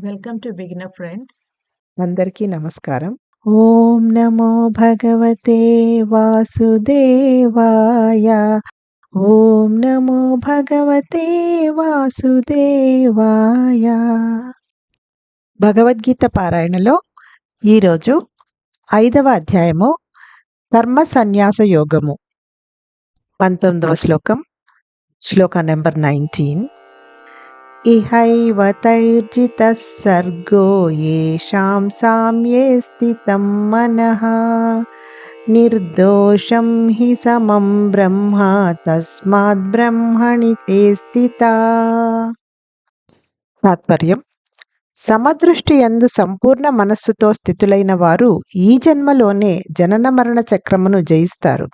Welcome to beginner friends. అందరికీ నమస్కారం. ఓం నమో భగవతే వాసుదేవాయ. ఓం నమో భగవతే వాసుదేవాయ. భగవద్గీత పారాయణలో ఈరోజు 5వ అధ్యాయము కర్మ సన్యాస యోగము 19వ శ్లోకం, శ్లోక నెంబర్ 19. ఇహైవ తైర్జితః సర్గో యేషాం సామ్యే స్థితం మనః నిర్దోషం హి సమం బ్రహ్మ తస్మాత్ బ్రహ్మణి తే స్థితా. తాత్పర్యం: సమదృష్టి యందు సంపూర్ణ మనస్సుతో స్థితులైన వారు ఈ జన్మలోనే జనన మరణ చక్రమును జయిస్తారు.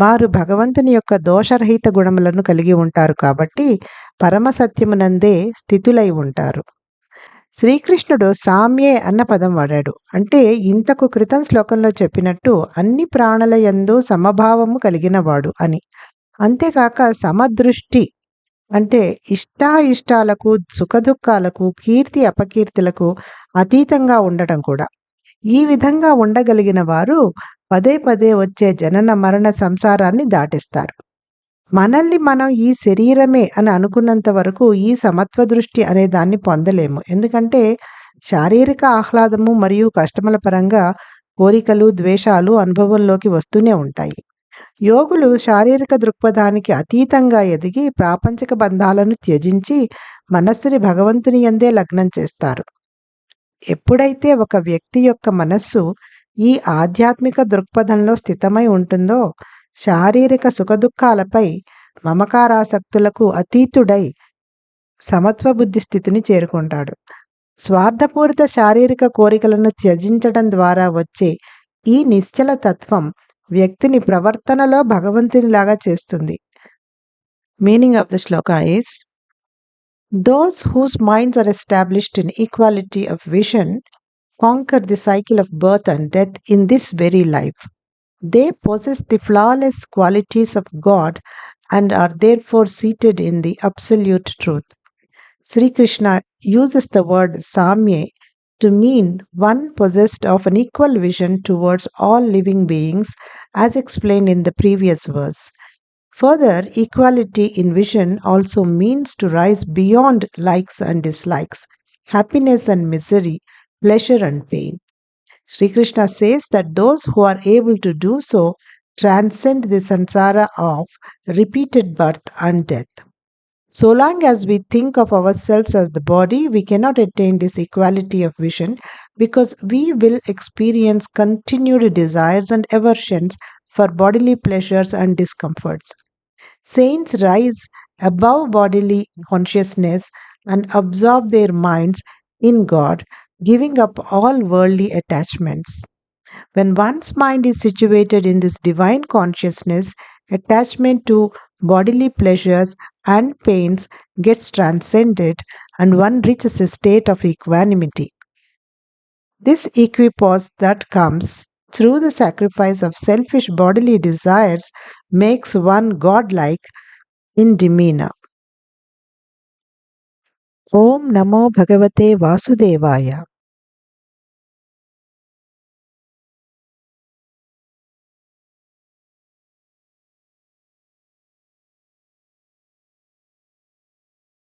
వారు భగవంతుని యొక్క దోషరహిత గుణములను కలిగి ఉంటారు కాబట్టి పరమసత్యమునందే స్థితులై ఉంటారు. శ్రీకృష్ణుడు సామ్యే అన్న పదం వాడాడు. అంటే ఇంతకు క్రితం శ్లోకంలో చెప్పినట్టు అన్ని ప్రాణుల యందు సమభావము కలిగినవాడు అని. అంతేకాక సమదృష్టి అంటే ఇష్టాయిష్టాలకు, సుఖదుఖాలకు, కీర్తి అపకీర్తులకు అతీతంగా ఉండటం కూడా. ఈ విధంగా ఉండగలిగిన వారు పదే పదే వచ్చే జనన మరణ సంసారాన్ని దాటిస్తారు. మనల్ని మనం ఈ శరీరమే అని అనుకున్నంత వరకు ఈ సమత్వ దృష్టి అనే దాన్ని పొందలేము. ఎందుకంటే శారీరక ఆహ్లాదము మరియు కష్టముల పరంగా కోరికలు, ద్వేషాలు అనుభవంలోకి వస్తూనే ఉంటాయి. యోగులు శారీరక దృక్పథానికి అతీతంగా ఎదిగి ప్రాపంచిక బంధాలను త్యజించి మనస్సుని భగవంతుని యందే లగ్నం చేస్తారు. ఎప్పుడైతే ఒక వ్యక్తి యొక్క మనస్సు ఈ ఆధ్యాత్మిక దృక్పథంలో స్థితమై ఉంటుందో శారీరక సుఖదుఖాలపై మమకారాసక్తులకు అతీతుడై సమత్వ బుద్ధి స్థితిని చేరుకుంటాడు. స్వార్థపూరిత శారీరక కోరికలను త్యజించడం ద్వారా వచ్చే ఈ నిశ్చల తత్వం వ్యక్తిని ప్రవర్తనలో భగవంతునిలాగా చేస్తుంది. Meaning of the Shloka is: those whose minds are established in equality of vision conquer the cycle of birth and death in this very life. They possess the flawless qualities of God and are therefore seated in the absolute truth. Sri Krishna uses the word samye to mean one possessed of an equal vision towards all living beings, as explained in the previous verse. Further, equality in vision also means to rise beyond likes and dislikes, happiness and misery, pleasure and pain. Sri Krishna says that those who are able to do so transcend the samsara of repeated birth and death. So long as we think of ourselves as the body, we cannot attain this equality of vision because we will experience continued desires and aversions for bodily pleasures and discomforts. Saints rise above bodily consciousness and absorb their minds in God, giving up all worldly attachments. When one's mind is situated in this divine consciousness, attachment to bodily pleasures and pains gets transcended and one reaches a state of equanimity. This equipoise that comes through the sacrifice of selfish bodily desires makes one godlike in demeanor. Om Namo Bhagavate Vasudevaya.